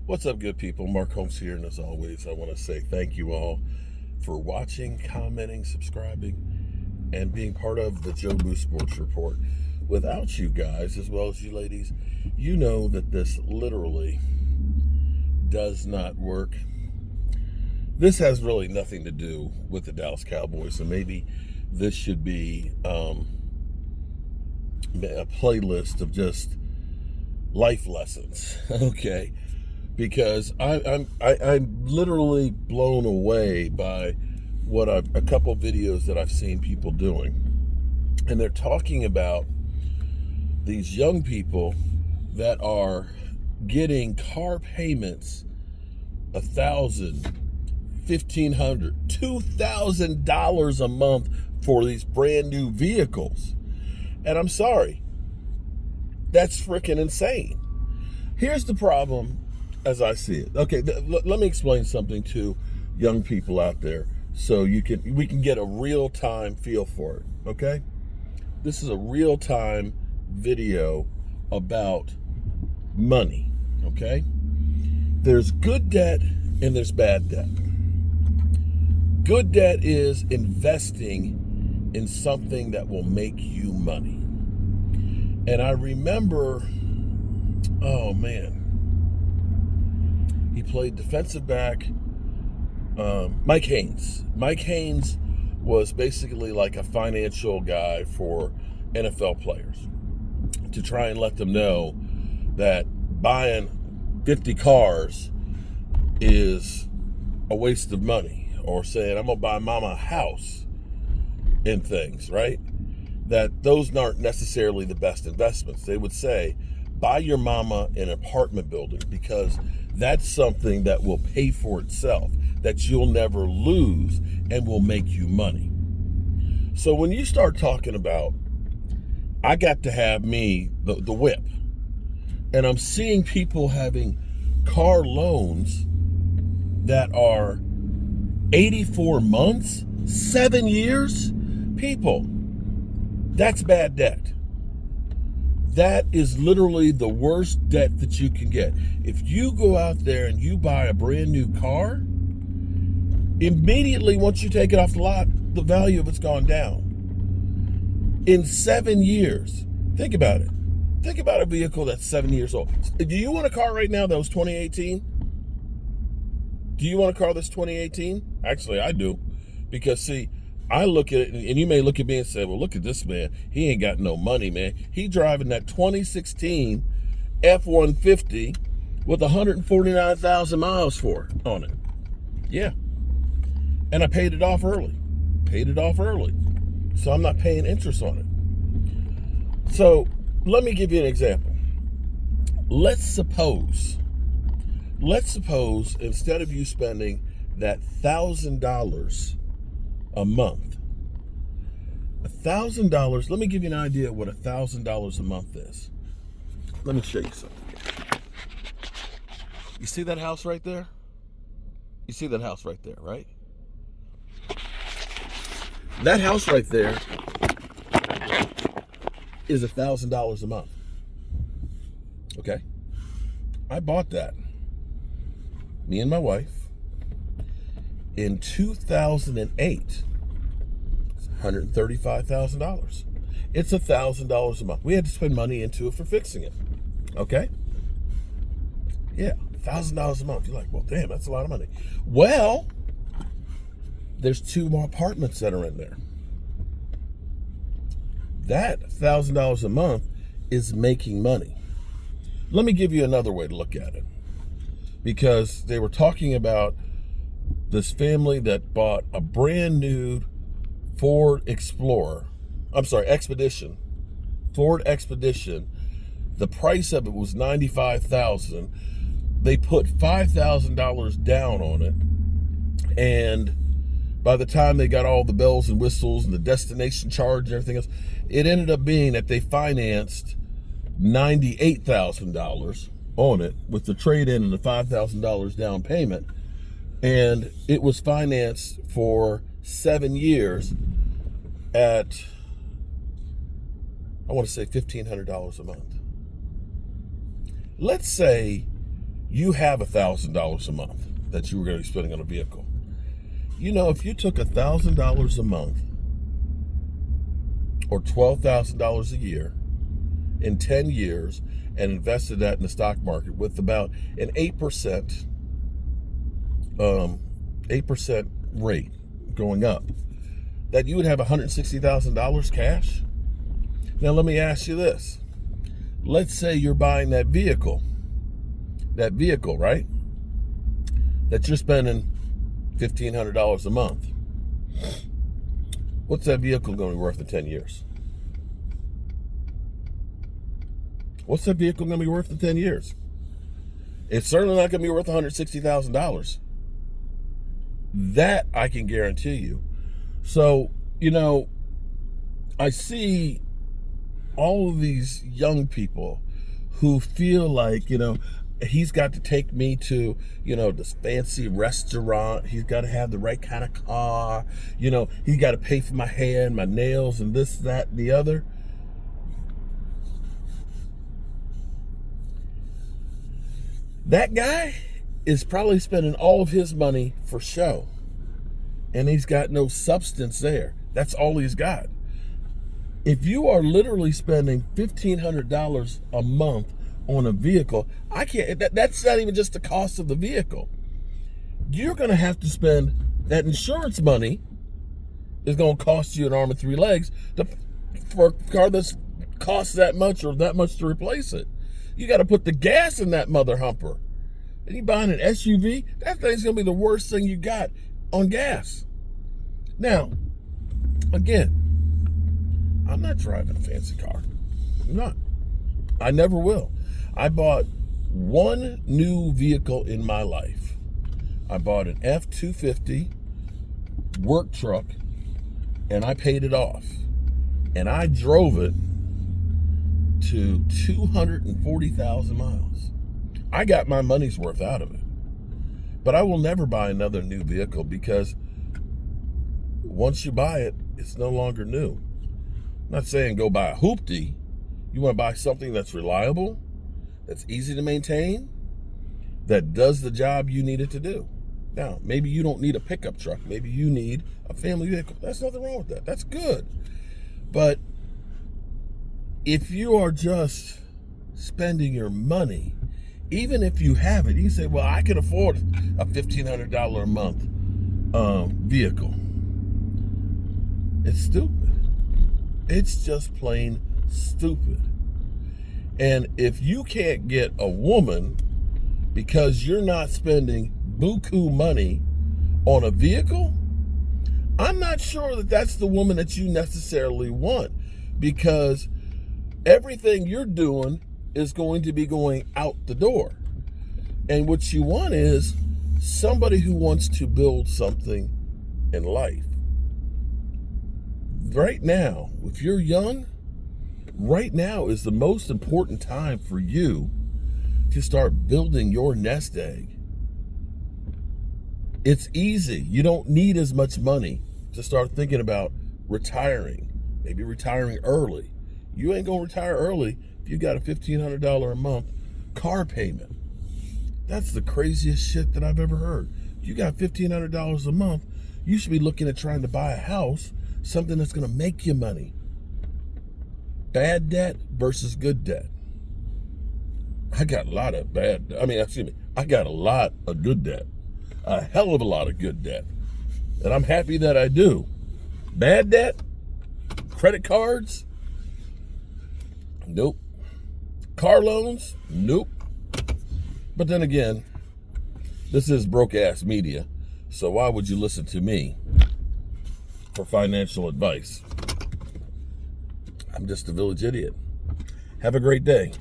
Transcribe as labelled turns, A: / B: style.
A: What's up, good people? Mark Holmes here, and as always, I want to say thank you all for watching, commenting, subscribing, and being part of the Joe Boo Sports Report. Without you guys, as well as you ladies, you know that this literally does not work. This has really nothing to do with the Dallas Cowboys, and maybe this should be a playlist of just life lessons, okay? Because I'm literally blown away by a couple videos that I've seen people doing, and they're talking about these young people that are getting car payments $1,000, $1,500, $2,000 a month for these brand new vehicles, and I'm sorry, that's freaking insane. Here's the problem as I see it. Okay, let me explain something to young people out there so we can get a real-time feel for it, okay? This is a real-time video about money, okay? There's good debt and there's bad debt. Good debt is investing in something that will make you money. And I remember, oh man, he played defensive back, Mike Haynes. Mike Haynes was basically like a financial guy for NFL players to try and let them know that buying 50 cars is a waste of money, or saying, I'm going to buy mama a house and things, right? That those aren't necessarily the best investments. They would say, buy your mama an apartment building because that's something that will pay for itself, that you'll never lose and will make you money. So when you start talking about, I got to have me the whip, and I'm seeing people having car loans that are 84 months, 7 years, people, that's bad debt. That is literally the worst debt that you can get. If you go out there and you buy a brand new car, immediately once you take it off the lot, the value of it's gone down. In 7 years, think about it. Think about a vehicle that's 7 years old. Do you want a car right now that was 2018? Do you want a car that's 2018? Actually, I do. Because, see, I look at it, and you may look at me and say, well, look at this man. He ain't got no money, man. He driving that 2016 F-150 with 149,000 miles on it. Yeah. And I paid it off early. So I'm not paying interest on it. So let me give you an example. Let's suppose instead of you spending that $1,000 a month, $1,000, let me give you an idea of what $1,000 a month is. Let me show you something. You see that house right there? You see that house right there, right? That house right there is $1,000 a month. Okay? I bought that, me and my wife, in 2008. It's $135,000. It's $1,000 a month. We had to spend money into it for fixing it. Okay? Yeah, $1,000 a month. You're like, well, damn, that's a lot of money. Well, there's 2 more apartments that are in there. That $1,000 a month is making money. Let me give you another way to look at it. Because they were talking about this family that bought a brand new Ford Expedition. Ford Expedition. The price of it was $95,000. They put $5,000 down on it, and by the time they got all the bells and whistles and the destination charge and everything else, it ended up being that they financed $98,000 on it with the trade-in and the $5,000 down payment. And it was financed for 7 years at, I want to say $1,500 a month. let's say you have $1,000 a month that you were going to be spending on a vehicle. You know, if you took $1,000 a month or $12,000 a year in 10 years and invested that in the stock market with about an 8% rate going up, that you would have $160,000 cash. Now let me ask you this. Let's say you're buying that vehicle, right? That you're spending $1,500 a month. What's that vehicle going to be worth in 10 years? What's that vehicle going to be worth in 10 years? It's certainly not going to be worth $160,000. That I can guarantee you. So, you know, I see all of these young people who feel like, you know, he's got to take me to, you know, this fancy restaurant. He's got to have the right kind of car. You know, he's got to pay for my hair and my nails and this, that, and the other. That guy is probably spending all of his money for show. And he's got no substance there. That's all he's got. If you are literally spending $1,500 a month on a vehicle, I can't, that's not even just the cost of the vehicle. You're going to have to spend that insurance money is going to cost you an arm and three legs for a car that costs that much or that much to replace it. You got to put the gas in that mother humper. And you buying an SUV, that thing's going to be the worst thing you got on gas. Now, again, I'm not driving a fancy car. I'm not. I never will. I bought one new vehicle in my life. I bought an F-250 work truck, and I paid it off. And I drove it to 240,000 miles. I got my money's worth out of it. But I will never buy another new vehicle because once you buy it, it's no longer new. I'm not saying go buy a hoopty. You want to buy something that's reliable, that's easy to maintain, that does the job you need it to do. Now, maybe you don't need a pickup truck. Maybe you need a family vehicle. There's nothing wrong with that. That's good. But if you are just spending your money, even if you have it, you say, well, I can afford a $1,500 a month vehicle. It's stupid. It's just plain stupid. And if you can't get a woman because you're not spending buku money on a vehicle, I'm not sure that that's the woman that you necessarily want, because everything you're doing is going to be going out the door. And what you want is somebody who wants to build something in life. Right now, if you're young, right now is the most important time for you to start building your nest egg. It's easy. You don't need as much money to start thinking about retiring, maybe retiring early. You ain't gonna retire early if you got a $1,500 a month car payment. That's the craziest shit that I've ever heard. You got $1,500 a month, you should be looking at trying to buy a house, something that's gonna make you money. Bad debt versus good debt. I got a lot of I got a lot of good debt. A hell of a lot of good debt. And I'm happy that I do. Bad debt? Credit cards? Nope. Car loans? Nope. But then again, this is broke ass media, so why would you listen to me for financial advice? I'm just a village idiot. Have a great day.